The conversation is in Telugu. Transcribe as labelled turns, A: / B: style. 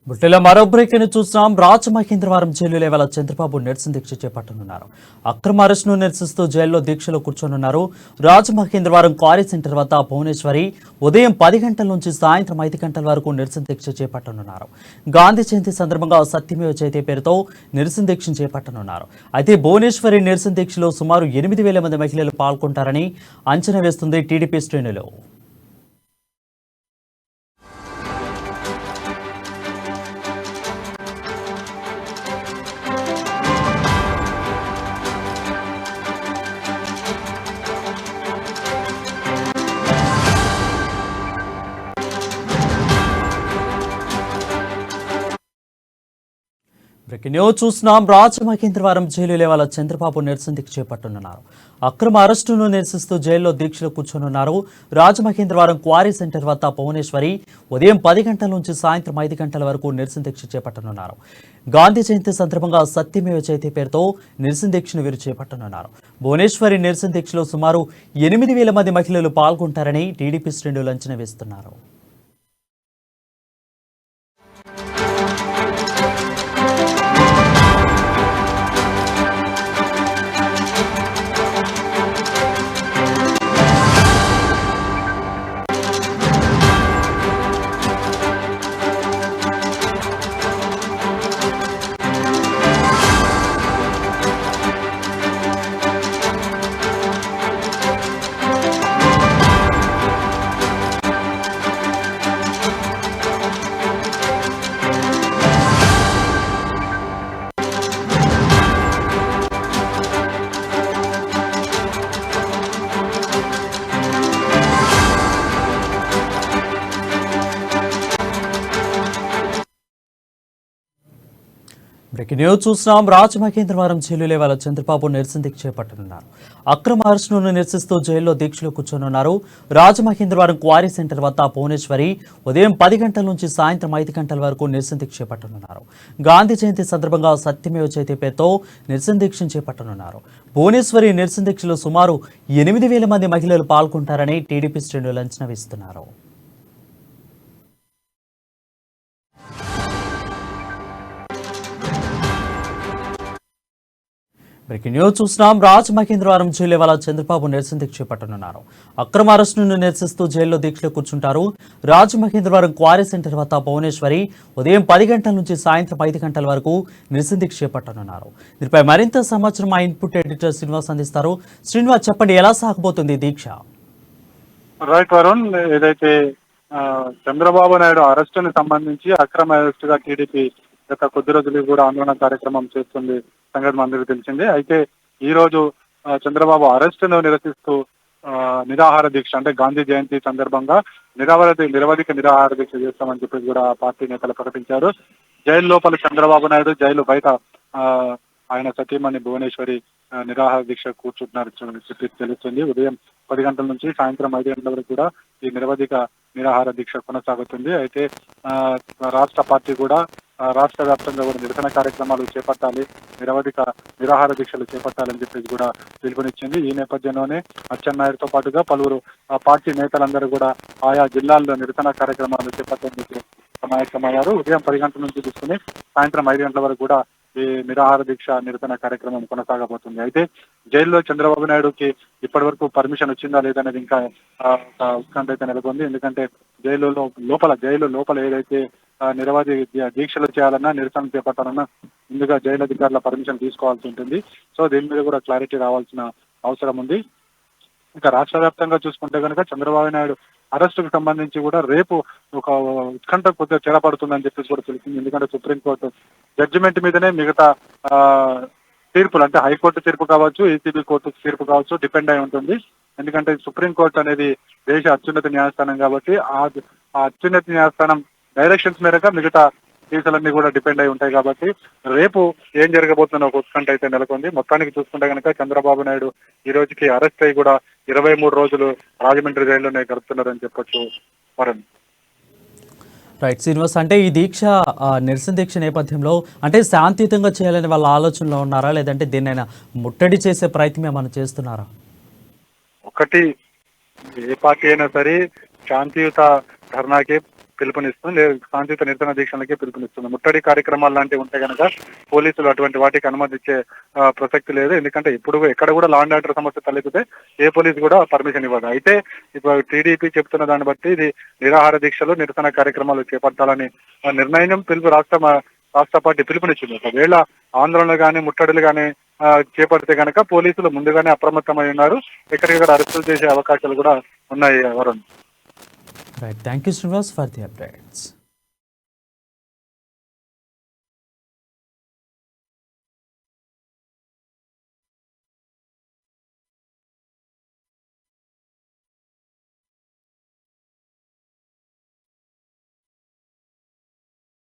A: బుట్టెలో మరో బ్రేక్ ని చూస్తున్నాం. రాజమహేంద్రవరం జైలులో ఇవాళ చంద్రబాబు నిరసన దీక్ష చేపట్టనున్నారు. అక్రమ అరెస్టును నిరసిస్తూ జైల్లో దీక్షలో కూర్చోనున్నారు. రాజమహేంద్రవరం క్వారీ సెంటర్ వద్ద భువనేశ్వరి ఉదయం 10 గంటల నుంచి సాయంత్రం 5 గంటల వరకు నిరసన దీక్ష చేపట్టనున్నారు. గాంధీ జయంతి సందర్భంగా సత్యమేవ జయతే పేరుతో నిరసన దీక్ష చేపట్టనున్నారు. అయితే భువనేశ్వరి నిరసన దీక్షలో సుమారు 8,000 మంది మహిళలు పాల్గొంటారని అంచనా వేస్తుంది టీడీపీ శ్రేణులు. బ్రేకింగ్ న్యూస్ చూస్తున్నాం. రాజమహేంద్రవరం జైలులో ఇవాళ చంద్రబాబు నిరసన దీక్ష చేపట్టనున్నారు. అక్రమ అరెస్టును నిరసిస్తూ జైల్లో దీక్షలో కూర్చోనున్నారు. రాజమహేంద్రవరం క్వారీ సెంటర్ వద్ద భువనేశ్వరి ఉదయం 10 గంటల నుంచి సాయంత్రం 5 గంటల వరకు నిరసన దీక్ష చేపట్టనున్నారు. గాంధీ జయంతి సందర్భంగా సత్యమేవ జయతే పేరుతో నిరసన దీక్షను వీరు చేపట్టనున్నారు. భువనేశ్వరి నిరసన దీక్షలో సుమారు 8,000 మంది మహిళలు పాల్గొంటారని టీడీపీ శ్రేణులు అంచనా వేస్తున్నారు. బ్రేకింగ్ న్యూస్ చూస్తున్నాం. రాజమహేంద్రవరం జైలులో ఇవాళ చంద్రబాబు నిరసన దీక్ష చేపట్టనున్నారు. అక్రమ అరెస్టును నిరసిస్తూ జైల్లో దీక్షలో కూర్చోనున్నారు. రాజమహేంద్రవరం క్వారీ సెంటర్ వద్ద భువనేశ్వరి ఉదయం 10 గంటల నుంచి సాయంత్రం 5 గంటల వరకు నిరసన దీక్ష చేపట్టనున్నారు. గాంధీ జయంతి సందర్భంగా సత్యమేవ జయతే పేరుతో నిరసన దీక్షను చేపట్టనున్నారు. భువనేశ్వరి నిరసన దీక్షలో సుమారు 8,000 మంది మహిళలు పాల్గొంటారని టీడీపీ శ్రేణులు అంచనా వేస్తున్నారు. బ్రేకింగ్ న్యూస్ చూస్తున్నాం. రాజమహేంద్రవరం జైలు ఇవాళ చంద్రబాబు నిరసన దీక్ష చేపట్టనున్నారు. అక్రమ అరెస్టును నిరసిస్తూ జైల్లో దీక్షలో కూర్చుంటారు. రాజమహేంద్రవరం క్వారీ సెంటర్ వద్ద భువనేశ్వరి ఉదయం 10 గంటల నుంచి సాయంత్రం 5 గంటల వరకు నిరసన దీక్ష చేపట్టనున్నారు. దీనిపై మరింత సమాచారం మా ఇన్పుట్ ఎడిటర్ శ్రీనివాస్ అందిస్తారు. శ్రీనివాస్, చెప్పండి, ఎలా సాగబోతుంది దీక్ష?
B: రైట్ వరుణ్, ఏదైతే చంద్రబాబు నాయుడు అరెస్టుని సంబంధించి అక్రమ అరెస్టుగా టీడీపీ గత కొద్ది రోజులు కూడా ఆందోళన కార్యక్రమం చేస్తుంది సంగతి అందరికీ తెలిసిందే. అయితే ఈ రోజు చంద్రబాబు అరెస్టును నిరసిస్తూ నిరాహార దీక్ష, అంటే గాంధీ జయంతి సందర్భంగా నిరవధిక నిరాహార దీక్ష చేస్తామని చెప్పి కూడా పార్టీ నేతలు ప్రకటించారు. జైలు లోపల చంద్రబాబు నాయుడు, జైలు బయట ఆయన సతీమణి భువనేశ్వరి నిరాహార దీక్ష కూర్చుంటున్నారు చెప్పి తెలుస్తుంది. ఉదయం 10 గంటల నుంచి సాయంత్రం 5 గంటల వరకు కూడా ఈ నిరవధిక నిరాహార దీక్ష కొనసాగుతుంది. అయితే రాష్ట్ర పార్టీ కూడా రాష్ట్ర వ్యాప్తంగా కూడా నిరసన కార్యక్రమాలు చేపట్టాలి, నిరవధిక నిరాహార దీక్షలు చేపట్టాలని చెప్పేసి కూడా పిలుపునిచ్చింది. ఈ నేపథ్యంలోనే అచ్చెన్నాయుడుతో పాటుగా పలువురు పార్టీ నేతలందరూ కూడా ఆయా జిల్లాల్లో నిరసన కార్యక్రమాలు చేపట్టడానికి సమాయత్తమయ్యారు. ఉదయం 10 గంటల నుంచి తీసుకుని సాయంత్రం 5 గంటల వరకు కూడా ఈ నిరాహార దీక్ష నిరసన కార్యక్రమం కొనసాగబోతుంది. అయితే జైల్లో చంద్రబాబు నాయుడుకి ఇప్పటి వరకు పర్మిషన్ వచ్చిందా లేదనేది ఇంకా ఉత్కంఠ అయితే నెలకొంది. ఎందుకంటే జైలు లోపల ఏదైతే నిరవధి దీక్షలు చేయాలన్నా, నిరసన చేపట్టాలన్నా ముందుగా జైలు అధికారుల పర్మిషన్ తీసుకోవాల్సి ఉంటుంది. సో దీని మీద కూడా క్లారిటీ రావాల్సిన అవసరం ఉంది. ఇంకా రాష్ట్ర వ్యాప్తంగా చూసుకుంటే కనుక చంద్రబాబు నాయుడు అరెస్టుకు సంబంధించి కూడా రేపు ఒక ఉత్కంఠ కొద్దిగా చేరపడుతుందని చెప్పేసి కూడా తెలిసింది. ఎందుకంటే సుప్రీంకోర్టు జడ్జిమెంట్ మీదనే మిగతా తీర్పులు, అంటే హైకోర్టు తీర్పు కావచ్చు, ఏసీబీ కోర్టు తీర్పు కావచ్చు, డిపెండ్ అయి ఉంటుంది. ఎందుకంటే సుప్రీంకోర్టు అనేది దేశ అత్యున్నత న్యాయస్థానం కాబట్టి ఆ అత్యున్నత న్యాయస్థానం డైరెక్షన్స్ మేరకు మిగతా కేసులన్నీ కూడా డిపెండ్ అయి ఉంటాయి. కాబట్టి రేపు ఏం జరగబోతుందో ఒక ఉత్కంఠ అయితే నెలకొంది. మొత్తానికి చూసుకుంటే కనుక చంద్రబాబు నాయుడు ఈ రోజుకి అరెస్ట్ అయ్యి కూడా 23 రోజులు రాజమండ్రి జైల్లోనే గడుపుతున్నారని చెప్పొచ్చు. వరుణ్,
A: రైట్ శ్రీనివాస్, అంటే ఈ దీక్ష నిరసన దీక్ష నేపథ్యంలో అంటే శాంతియుతంగా చేయాలని వాళ్ళ ఆలోచనలో ఉన్నారా, లేదంటే దీన్నైనా ముట్టడి చేసే ప్రయత్నం ఏమైనా చేస్తున్నారా?
B: ఒకటి, ఏ పార్టీ అయినా సరే శాంతియుత ధర్నాకే పిలుపునిస్తుంది, శాంతియుత నిరసన దీక్షలకి పిలుపునిస్తుంది. ముట్టడి కార్యక్రమాలు లాంటివి ఉంటే కనుక పోలీసులు అటువంటి వాటికి అనుమతించే ప్రసక్తి లేదు. ఎందుకంటే ఇప్పుడు ఎక్కడ కూడా లా అండ్ ఆర్డర్ సమస్య తలెత్తితే ఏ పోలీసు కూడా పర్మిషన్ ఇవ్వదు. అయితే ఇప్పుడు టీడీపీ చెప్తున్న దాన్ని బట్టి ఇది నిరాహార దీక్షలు, నిరసన కార్యక్రమాలు చేపట్టాలని రాష్ట్ర పార్టీ పిలుపునిచ్చింది. ఒకవేళ ఆందోళనలు కానీ ముట్టడులు కానీ చేపడితే కనుక పోలీసులు ముందుగానే అప్రమత్తమై ఉన్నారు. ఎక్కడికక్కడ అరెస్టులు చేసే అవకాశాలు కూడా ఉన్నాయి. Varun.
A: Right, thank you Srinivas for the updates.